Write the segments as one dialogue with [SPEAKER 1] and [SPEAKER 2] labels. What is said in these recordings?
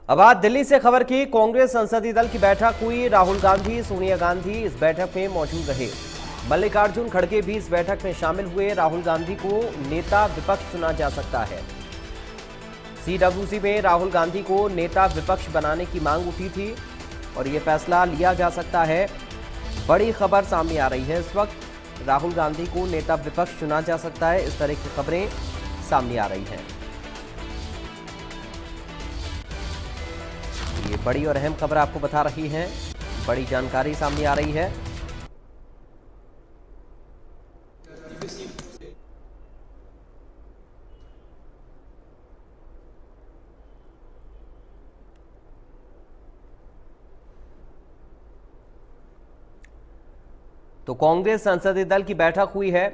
[SPEAKER 1] अब आज दिल्ली से खबर की। कांग्रेस संसदीय दल की बैठक हुई। राहुल गांधी, सोनिया गांधी इस बैठक में मौजूद रहे। मल्लिकार्जुन खड़गे भी इस बैठक में शामिल हुए। राहुल गांधी को नेता विपक्ष चुना जा सकता है। सीडब्ल्यूसी में राहुल गांधी को नेता विपक्ष बनाने की मांग उठी थी और यह फैसला लिया जा सकता है। बड़ी खबर सामने आ रही है इस वक्त। राहुल गांधी को नेता विपक्ष चुना जा सकता है, इस तरह की खबरें सामने आ रही हैं। ये बड़ी और अहम खबर आपको बता रही हैं, बड़ी जानकारी सामने आ रही है। तो कांग्रेस संसदीय दल की बैठक हुई है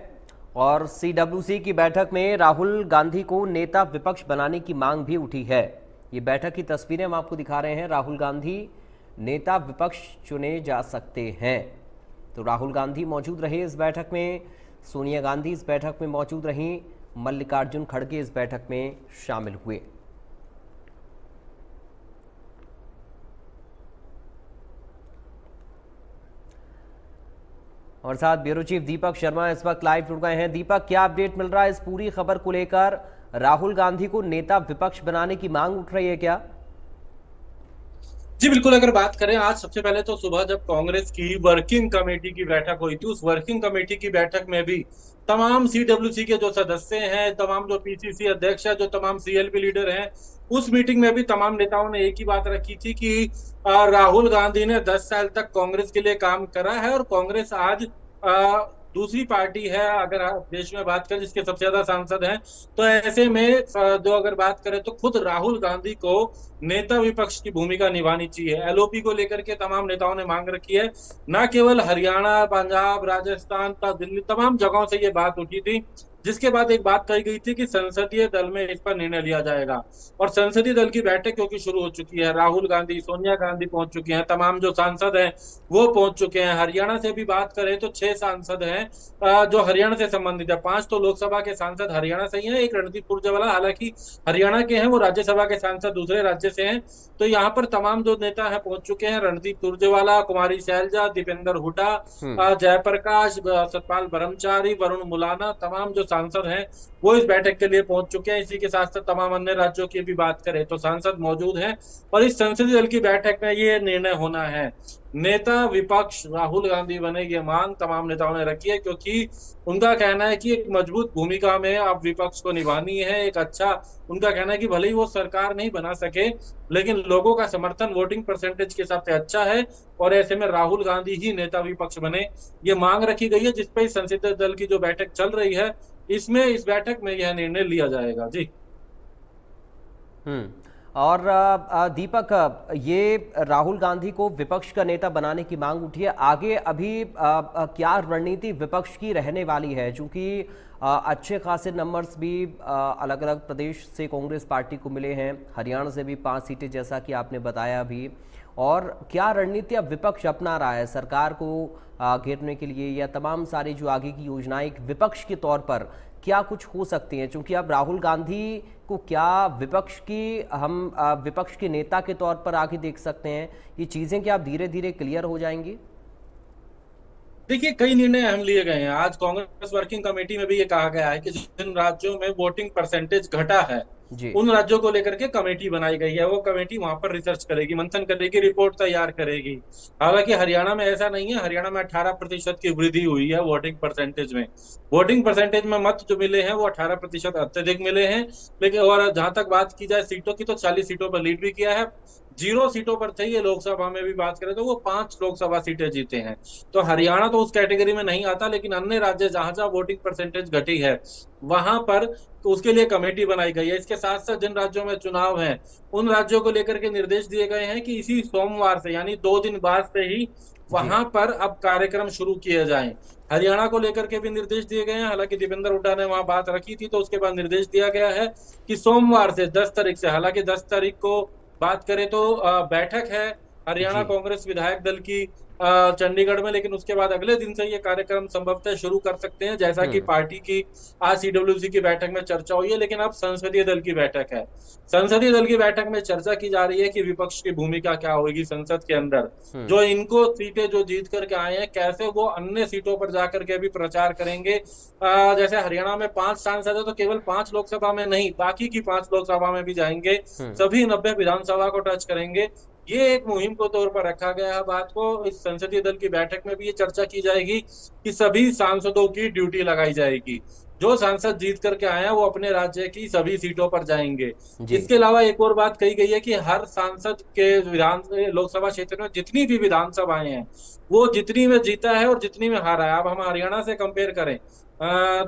[SPEAKER 1] और सीडब्ल्यूसी की बैठक में राहुल गांधी को नेता विपक्ष बनाने की मांग भी उठी है। ये बैठक की तस्वीरें हम आपको दिखा रहे हैं। राहुल गांधी नेता विपक्ष चुने जा सकते हैं। तो राहुल गांधी मौजूद रहे इस बैठक में, सोनिया गांधी इस बैठक में मौजूद रहीं, मल्लिकार्जुन खड़गे इस बैठक में शामिल हुए। और साथ ब्यूरो चीफ दीपक शर्मा इस वक्त लाइव जुड़ गए हैं। दीपक, क्या अपडेट मिल रहा है इस पूरी खबर को लेकर? राहुल गांधी को नेता विपक्ष बनाने की मांग उठ रही है क्या?
[SPEAKER 2] जी बिल्कुल। अगर बात करें आज सबसे पहले तो सुबह जब कांग्रेस की वर्किंग कमेटी की बैठक हुई थी, उस वर्किंग कमेटी की बैठक में भी तमाम सीडब्ल्यूसी के जो सदस्य हैं, तमाम जो पीसीसी अध्यक्ष है, जो तमाम सीएलपी लीडर हैं, उस मीटिंग में भी तमाम नेताओं ने एक ही बात रखी थी कि राहुल गांधी ने 10 साल तक कांग्रेस के लिए काम करा है और कांग्रेस आज दूसरी पार्टी है अगर आप देश में बात करें जिसके सबसे ज्यादा सांसद हैं। तो ऐसे में जो अगर बात करें तो खुद राहुल गांधी को नेता विपक्ष की भूमिका निभानी चाहिए। एलओपी को लेकर के तमाम नेताओं ने मांग रखी है। न केवल हरियाणा, पंजाब, राजस्थान, दिल्ली, तमाम जगहों से ये बात उठी थी, जिसके बाद एक बात कही गई थी कि संसदीय दल में इस पर निर्णय लिया जाएगा। और संसदीय दल की बैठक क्योंकि शुरू हो चुकी है, राहुल गांधी, सोनिया गांधी पहुंच चुके हैं, तमाम जो सांसद हैं वो पहुंच चुके हैं। हरियाणा से भी बात करें तो 6 सांसद हैं जो हरियाणा से संबंधित है। 5 तो लोकसभा के सांसद हरियाणा से ही हैं, एक रणदीप सुरजेवाला हालांकि हरियाणा के हैं, वो राज्यसभा के सांसद दूसरे राज्य से हैं। तो यहाँ पर तमाम जो नेता है पहुंच चुके हैं। रणदीप सुरजेवाला, कुमारी शैलजा, दीपेंद्र हुड्डा, जयप्रकाश, सतपाल ब्रह्मचारी, वरुण मुलाना, तमाम जो सांसद हैं वो इस बैठक के लिए पहुंच चुके हैं। इसी के साथ साथ तमाम अन्य राज्यों की भी बात करें तो सांसद मौजूद हैं और इस संसदीय दल की बैठक में ये निर्णय होना है। नेता विपक्ष राहुल गांधी बने, ये मांग तमाम नेताओं ने रखी है क्योंकि उनका कहना है कि एक मजबूत भूमिका में अब विपक्ष को निभानी है। एक अच्छा, उनका कहना है कि भले ही वो सरकार नहीं बना सके लेकिन लोगों का समर्थन वोटिंग परसेंटेज के हिसाब से अच्छा है और ऐसे में राहुल गांधी ही नेता विपक्ष बने, ये मांग रखी गई है। जिसपे संसदीय दल की जो बैठक चल रही है इसमें इस बैठक में यह निर्णय लिया जाएगा। जी
[SPEAKER 1] और दीपक, ये राहुल गांधी को विपक्ष का नेता बनाने की मांग उठी है। आगे अभी क्या रणनीति विपक्ष की रहने वाली है? चूंकि अच्छे खासे नंबर्स भी अलग अलग प्रदेश से कांग्रेस पार्टी को मिले हैं, हरियाणा से भी 5 सीटें जैसा कि आपने बताया अभी। और क्या रणनीति अब विपक्ष अपना रहा है सरकार को घेरने के लिए, या तमाम सारी जो आगे की योजनाएं एक विपक्ष के तौर पर क्या कुछ हो सकती हैं? क्योंकि अब राहुल गांधी को क्या विपक्ष की हम विपक्ष के नेता के तौर पर आगे देख सकते हैं? ये चीजें क्या अब धीरे धीरे क्लियर हो जाएंगी?
[SPEAKER 2] देखिए, कई निर्णय अहम लिए गए हैं। आज कांग्रेस वर्किंग कमेटी में भी ये कहा गया है कि जिन राज्यों में वोटिंग परसेंटेज घटा है
[SPEAKER 1] जी।
[SPEAKER 2] उन राज्यों को लेकर के कमेटी बनाई गई है। वो कमेटी वहां पर रिसर्च करेगी, मंथन करेगी, रिपोर्ट तैयार करेगी। हालांकि हरियाणा में ऐसा नहीं है। हरियाणा में 18% की वृद्धि हुई है वोटिंग परसेंटेज में। वोटिंग परसेंटेज में मत जो मिले हैं वो 18% अत्यधिक मिले हैं। लेकिन और जहां तक बात की जाए सीटों की तो 40 सीटों पर लीड भी किया है। 0 सीटों पर थे ये लोकसभा में भी बात करें तो वो 5 लोकसभा सीटें जीते हैं। तो हरियाणा तो उस कैटेगरी में नहीं आता, लेकिन अन्य राज्य जहां जहां वोटिंग परसेंटेज घटी है वहां पर तो उसके लिए कमेटी बनाई गई है। इसके साथ साथ जिन राज्यों में चुनाव है उन राज्यों को लेकर के निर्देश दिए गए हैं कि इसी सोमवार से यानी 2 दिन बाद से ही
[SPEAKER 1] जी।
[SPEAKER 2] वहां पर अब कार्यक्रम शुरू किए जाएं। हरियाणा को लेकर के भी निर्देश दिए गए हैं। हालांकि दीपेंद्र हुड्डा ने वहां बात रखी थी तो उसके बाद निर्देश दिया गया है कि सोमवार से 10 तारीख से, हालांकि 10 तारीख को बात करें तो बैठक है हरियाणा
[SPEAKER 1] जी।
[SPEAKER 2] कांग्रेस विधायक दल की चंडीगढ़ में, लेकिन उसके बाद अगले दिन से ये कार्यक्रम संभवतः शुरू कर सकते हैं, जैसा कि
[SPEAKER 1] हम्म।
[SPEAKER 2] पार्टी की आज सीडब्ल्यूसी की बैठक में चर्चा हुई है। लेकिन अब संसदीय दल की बैठक है, संसदीय दल की बैठक में चर्चा की जा रही है कि विपक्ष की भूमिका क्या होगी संसद के अंदर।
[SPEAKER 1] हम्म।
[SPEAKER 2] जो इनको सीटें जो जीत करके आए हैं, कैसे वो अन्य सीटों पर जाकर के भी प्रचार करेंगे। जैसे हरियाणा में 5 सांसद है, तो केवल 5 लोकसभा में नहीं, बाकी की 5 लोकसभा में भी जाएंगे,
[SPEAKER 1] हम्म।
[SPEAKER 2] सभी 90 विधानसभा को टच करेंगे। ये एक मुहिम को तौर पर रखा गया है बात को। इस संसदीय दल की बैठक में भी ये चर्चा की जाएगी कि सभी सांसदों की ड्यूटी लगाई जाएगी। जो सांसद जीत करके आए हैं वो अपने राज्य की सभी सीटों पर जाएंगे।
[SPEAKER 1] जी।
[SPEAKER 2] इसके अलावा एक और बात कही गई है कि हर सांसद के विधान लोकसभा क्षेत्र में जितनी भी विधानसभाएं हैं, वो जितनी में जीता है और जितनी में हारा है। अब हम हरियाणा से कंपेयर करें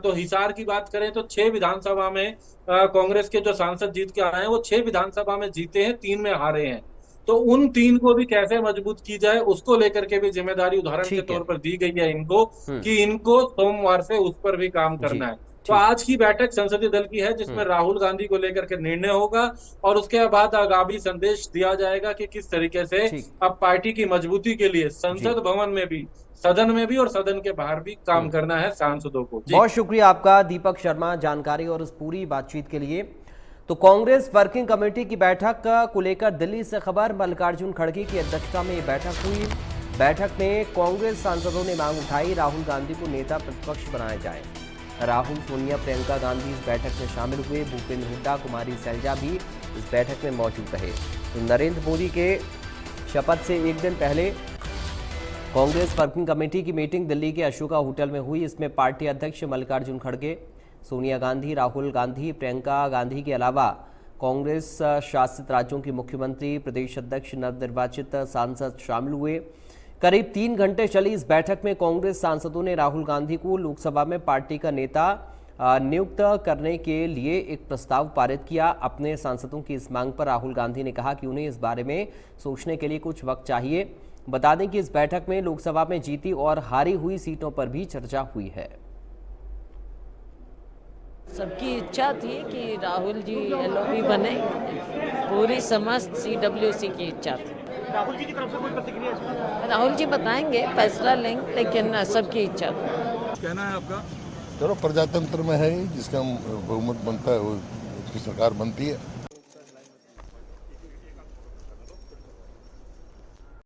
[SPEAKER 2] तो हिसार की बात करें तो 6 विधानसभा में कांग्रेस के जो सांसद जीत के आए हैं वो 6 विधानसभा में जीते हैं, 3 में हारे हैं। तो उन 3 को भी कैसे मजबूत की जाए, उसको लेकर के भी जिम्मेदारी उदाहरण के
[SPEAKER 1] ठीक है।
[SPEAKER 2] तौर पर दी गई है इनको,
[SPEAKER 1] हम्म।
[SPEAKER 2] कि इनको सोमवार से उस पर भी काम
[SPEAKER 1] जी।
[SPEAKER 2] करना है। तो
[SPEAKER 1] ठीक।
[SPEAKER 2] आज की बैठक संसदीय दल की है, जिसमें
[SPEAKER 1] हम्म।
[SPEAKER 2] राहुल गांधी को लेकर के निर्णय होगा और उसके बाद आगामी संदेश दिया जाएगा कि किस तरीके से
[SPEAKER 1] ठीक।
[SPEAKER 2] अब पार्टी की मजबूती के लिए
[SPEAKER 1] जी।
[SPEAKER 2] संसद भवन में भी, सदन में भी और सदन के बाहर भी काम
[SPEAKER 1] हम्म।
[SPEAKER 2] करना है सांसदों को। जी
[SPEAKER 1] बहुत शुक्रिया आपका दीपक शर्मा जानकारी और इस पूरी बातचीत के लिए। तो कांग्रेस वर्किंग कमेटी की बैठक को लेकर दिल्ली से खबर, मल्लिकार्जुन खड़गे की अध्यक्षता में ये बैठक हुई। बैठक में कांग्रेस सांसदों ने मांग उठाई, राहुल गांधी को नेता प्रतिपक्ष बनाया जाए। राहुल, सोनिया, प्रियंका गांधी इस बैठक में शामिल हुए। भूपेंद्र हुड्डा, कुमारी सैलजा भी इस बैठक में मौजूद रहे। तो नरेंद्र मोदी के शपथ से एक दिन पहले कांग्रेस वर्किंग कमेटी की मीटिंग दिल्ली के अशोका होटल में हुई। इसमें पार्टी अध्यक्ष मल्लिकार्जुन खड़गे, सोनिया गांधी, राहुल गांधी, प्रियंका गांधी के अलावा कांग्रेस शासित राज्यों के मुख्यमंत्री, प्रदेश अध्यक्ष, नवनिर्वाचित सांसद शामिल हुए। करीब 3 घंटे चली इस बैठक में कांग्रेस सांसदों ने राहुल गांधी को लोकसभा में पार्टी का नेता नियुक्त करने के लिए एक प्रस्ताव पारित किया। अपने सांसदों की इस मांग पर राहुल गांधी ने कहा कि उन्हें इस बारे में सोचने के लिए कुछ वक्त चाहिए। बता दें कि इस बैठक में लोकसभा में जीती और हारी हुई सीटों पर भी चर्चा हुई है।
[SPEAKER 3] सबकी इच्छा थी कि राहुल जी एलओपी बने, पूरी समस्त सीडब्ल्यूसी की इच्छा थी।
[SPEAKER 4] राहुल जी की तरफ से कोई प्रतिक्रिया इसमें?
[SPEAKER 3] राहुल जी बताएंगे, फैसला लेंगे, लेकिन सबकी इच्छा थी।
[SPEAKER 4] कहना है आपका?
[SPEAKER 5] चलो प्रजातंत्र में है, जिसका बहुमत बनता है वो उसकी सरकार बनती है।